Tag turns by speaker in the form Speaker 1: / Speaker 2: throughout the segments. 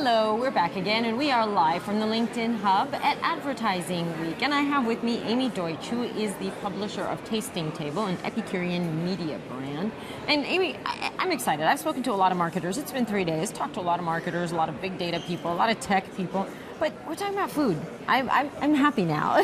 Speaker 1: Hello, we're back again, and we are live from the LinkedIn Hub at Advertising Week. And I have with me Amie Deutch, who is the publisher of Tasting Table, an Epicurean media brand. And Amie, I'm excited. I've spoken to a lot of marketers. It's been 3 days. Talked to a lot of marketers, a lot of big data people, a lot of tech people. But we're talking about food. I'm happy now.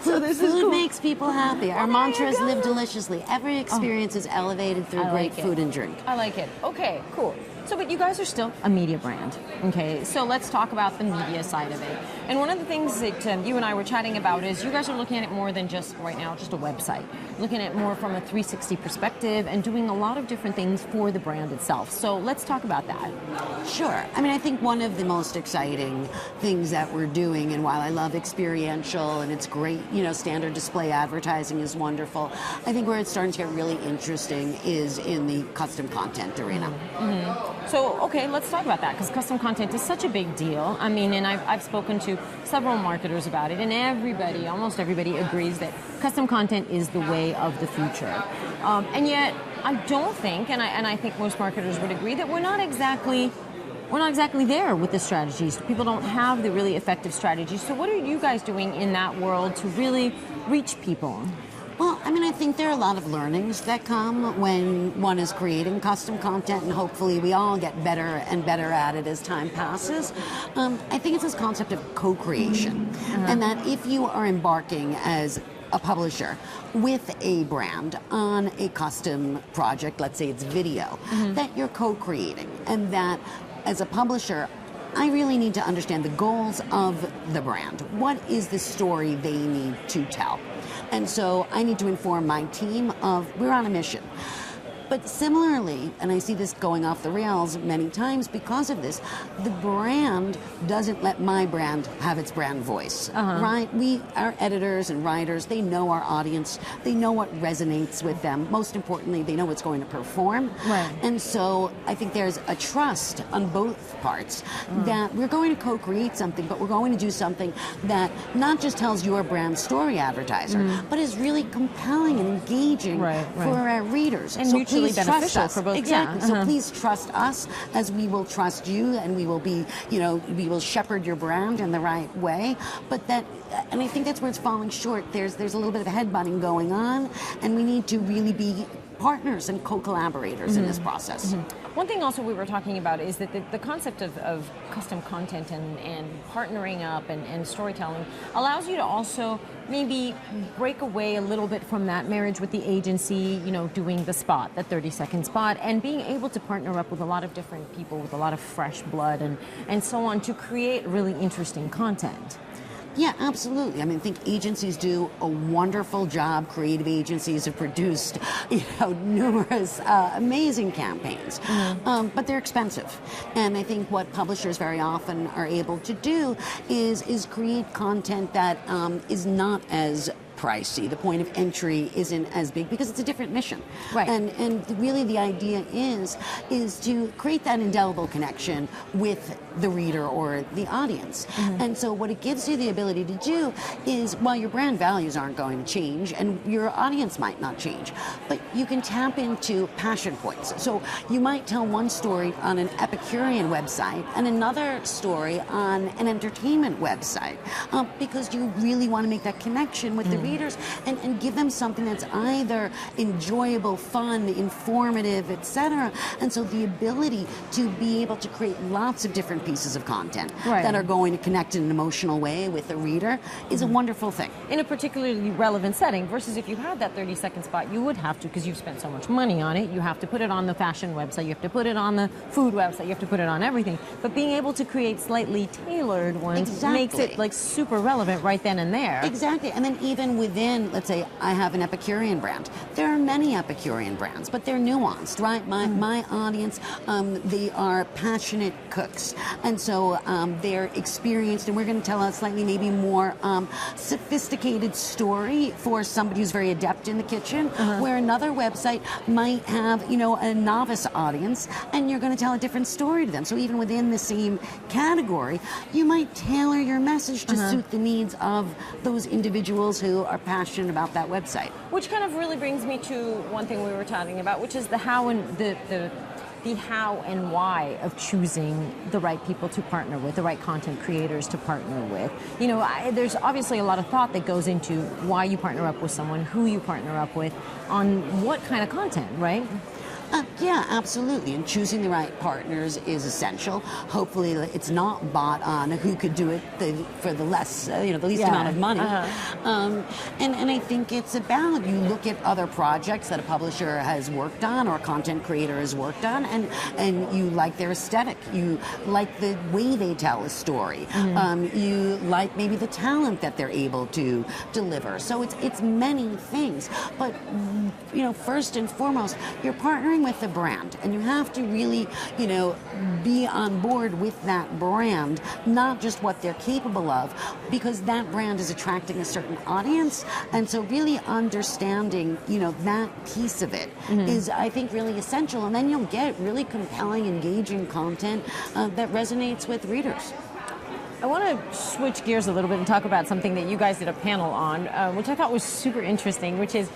Speaker 2: So this is food makes people happy. Our mantra is live deliciously. Every experience is elevated through great food and drink.
Speaker 1: I like it. Okay, cool. So, but you guys are still a media brand, okay? So let's talk about the media side of it. And one of the things that you and I were chatting about is you guys are looking at it more than just, right now, just a website. Looking at it more from a 360 perspective and doing a lot of different things for the brand itself. So let's talk about that.
Speaker 2: Sure. I mean, I think one of the most exciting things that we're doing, and while I love experiential and it's great, you know, standard display advertising is wonderful, I think where it's starting to get really interesting is in the custom content arena.
Speaker 1: Mm-hmm. So, okay, let's talk about that, because custom content is such a big deal. I mean, and I've spoken to several marketers about it, and everybody, almost everybody, agrees that custom content is the way of the future. And yet, I don't think, and I think most marketers would agree, that we're not exactly there with the strategies. People don't have the really effective strategies. So what are you guys doing in that world to really reach people?
Speaker 2: Well, I mean, I think there are a lot of learnings that come when one is creating custom content, and hopefully we all get better and better at it as time passes. I think it's this concept of co-creation, and that if you are embarking as a publisher with a brand on a custom project, let's say it's video, that you're co-creating, and that as a publisher, I really need to understand the goals of the brand. What is the story they need to tell? And so I need to inform my team of, we're on a mission. But similarly, and I see this going off the rails many times because of this, the brand doesn't let my brand have its brand voice, right? Our editors and writers, they know our audience, they know what resonates with them. Most importantly, they know what's going to perform.
Speaker 1: Right.
Speaker 2: And so I think there's a trust on both parts that we're going to co-create something, but we're going to do something that not just tells your brand story, advertiser, but is really compelling and engaging for our readers.
Speaker 1: And
Speaker 2: so
Speaker 1: mutually beneficial for both.
Speaker 2: Exactly. So please trust us as we will trust you, and we will be, we will shepherd your brand in the right way. But that, and I think that's where it's falling short. There's a little bit of headbutting going on, and we need to really be partners and co-collaborators in this process.
Speaker 1: One thing also we were talking about is that the concept of custom content and partnering up and storytelling allows you to also maybe break away a little bit from that marriage with the agency, doing the spot, the 30-second spot, and being able to partner up with a lot of different people with a lot of fresh blood and so on to create really interesting content.
Speaker 2: Yeah, absolutely. I mean, I think agencies do a wonderful job. Creative agencies have produced, numerous amazing campaigns, but they're expensive. And I think what publishers very often are able to do is create content that is not as pricey. The point of entry isn't as big because it's a different mission.
Speaker 1: Right.
Speaker 2: And really the idea is to create that indelible connection with the reader or the audience. And so what it gives you the ability to do is, while your brand values aren't going to change and your audience might not change, but you can tap into passion points. So you might tell one story on an Epicurean website and another story on an entertainment website because you really want to make that connection with the readers and give them something that's either enjoyable, fun, informative, etc. And so the ability to be able to create lots of different pieces of content that are going to connect in an emotional way with the reader is a wonderful thing.
Speaker 1: In a particularly relevant setting, versus if you had that 30-second spot, you would have to, because you've spent so much money on it, you have to put it on the fashion website, you have to put it on the food website, you have to put it on everything. But being able to create slightly tailored ones makes it like super relevant right then and there.
Speaker 2: Exactly. And then even within, let's say I have an Epicurean brand. There are many Epicurean brands, but they're nuanced, right? My audience, they are passionate cooks. And so they're experienced, and we're going to tell a slightly maybe more sophisticated story for somebody who's very adept in the kitchen, where another website might have, a novice audience, and you're going to tell a different story to them. So even within the same category, you might tailor your message to suit the needs of those individuals who are passionate about that website.
Speaker 1: Which kind of really brings me to one thing we were talking about, which is the how and the the how and why of choosing the right people to partner with, the right content creators to partner with. You know, there's obviously a lot of thought that goes into why you partner up with someone, who you partner up with, on what kind of content, right?
Speaker 2: Yeah, absolutely. And choosing the right partners is essential. Hopefully, it's not bought on who could do it for the less, the least amount of money. And I think it's about, you look at other projects that a publisher has worked on or a content creator has worked on, and you like their aesthetic. You like the way they tell a story. You like maybe the talent that they're able to deliver. So it's many things. But first and foremost, you're partnering with the brand, and you have to really, be on board with that brand, not just what they're capable of, because that brand is attracting a certain audience. And so really understanding, that piece of it is, I think, really essential. And then you'll get really compelling, engaging content that resonates with readers.
Speaker 1: I want to switch gears a little bit and talk about something that you guys did a panel on, which I thought was super interesting, which is,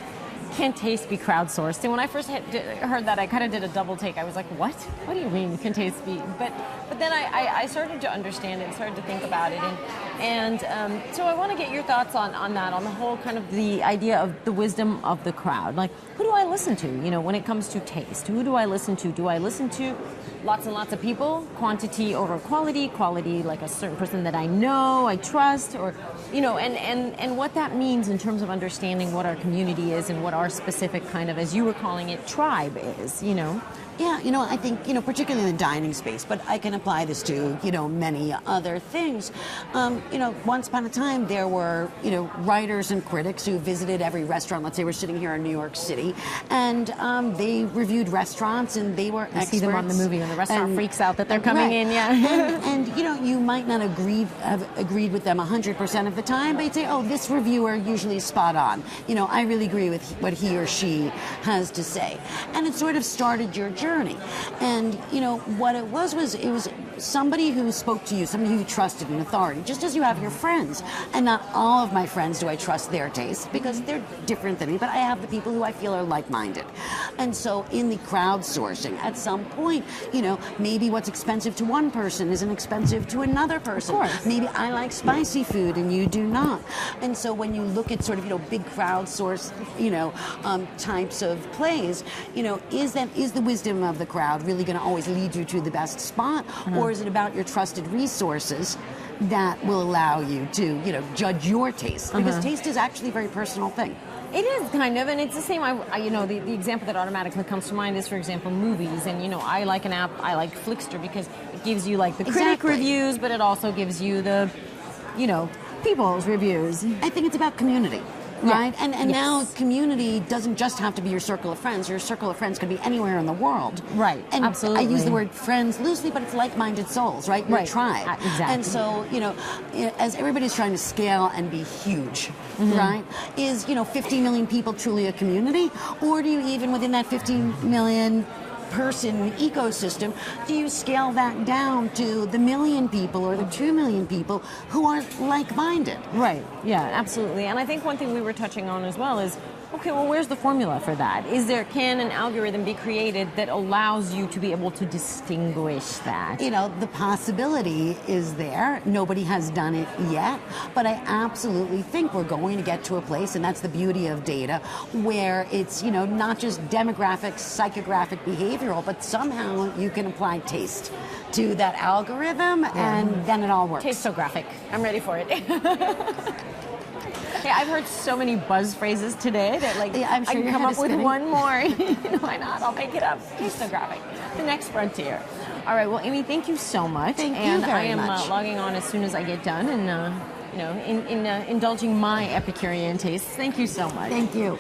Speaker 1: can taste be crowdsourced? And when I first heard that, I kind of did a double take. I was like, what? What do you mean, can taste be? But then I started to understand it and started to think about it. And so I want to get your thoughts on that, on the whole kind of the idea of the wisdom of the crowd. Like, who do I listen to, when it comes to taste? Who do I listen to? Do I listen to lots and lots of people? Quantity over quality? Quality like a certain person that I know, I trust? Or, and what that means in terms of understanding what our community is and what our specific kind of, as you were calling it, tribe is,
Speaker 2: Yeah, I think, particularly in the dining space, but I can apply this to, many other things. Once upon a time, there were, writers and critics who visited every restaurant. Let's say we're sitting here in New York City, and they reviewed restaurants, and they were experts.
Speaker 1: You see them on the movie when the restaurant freaks out that they're coming in, yeah.
Speaker 2: and you might not have agreed with them 100% of the time, but you'd say, oh, this reviewer usually is spot on. I really agree with what he or she has to say. And it sort of started your journey. And what it was somebody who spoke to you, somebody who you trusted, an authority, just as you have your friends. And not all of my friends do I trust their tastes, because they're different than me, but I have the people who I feel are like-minded. And so in the crowdsourcing, at some point, maybe what's expensive to one person isn't expensive to another person.
Speaker 1: Of course.
Speaker 2: Maybe I like spicy food and you do not. And so when you look at sort of big crowdsource types of plays, is the wisdom of the crowd really going to always lead you to the best spot, or is it about your trusted resources that will allow you to judge your taste? Because taste is actually a very personal thing.
Speaker 1: It is kind of, and it's the same. The example that automatically comes to mind is, for example, movies. And I like an app. I like Flickster because it gives you like the critic reviews, but it also gives you the, people's reviews.
Speaker 2: I think it's about community. Right?
Speaker 1: Yeah.
Speaker 2: And now community doesn't just have to be your circle of friends. Your circle of friends could be anywhere in the world.
Speaker 1: Right,
Speaker 2: and
Speaker 1: absolutely.
Speaker 2: I use the word friends loosely, but it's like-minded souls, right? Your tribe.
Speaker 1: Exactly.
Speaker 2: And so, as everybody's trying to scale and be huge, right? Is, 50 million people truly a community? Or do you even within that 15 million person ecosystem, do you scale that down to the million people or the 2 million people who are like-minded?
Speaker 1: Right, yeah, absolutely. And I think one thing we were touching on as well is, okay, well, where's the formula for that? Can an algorithm be created that allows you to be able to distinguish that?
Speaker 2: The possibility is there. Nobody has done it yet, but I absolutely think we're going to get to a place, and that's the beauty of data, where it's, not just demographic, psychographic, behavioral, but somehow you can apply taste to that algorithm, and then it all works.
Speaker 1: Tastographic. I'm ready for it. Hey, I've heard so many buzz phrases today that
Speaker 2: I'm sure
Speaker 1: I can come up with
Speaker 2: spinning.
Speaker 1: one more. Why not? I'll make it up. Tastographic. The next frontier. All right. Well, Amie, thank you so much.
Speaker 2: Thank you very much.
Speaker 1: I am logging on as soon as I get done and indulging my Epicurean tastes. Thank you so much.
Speaker 2: Thank you.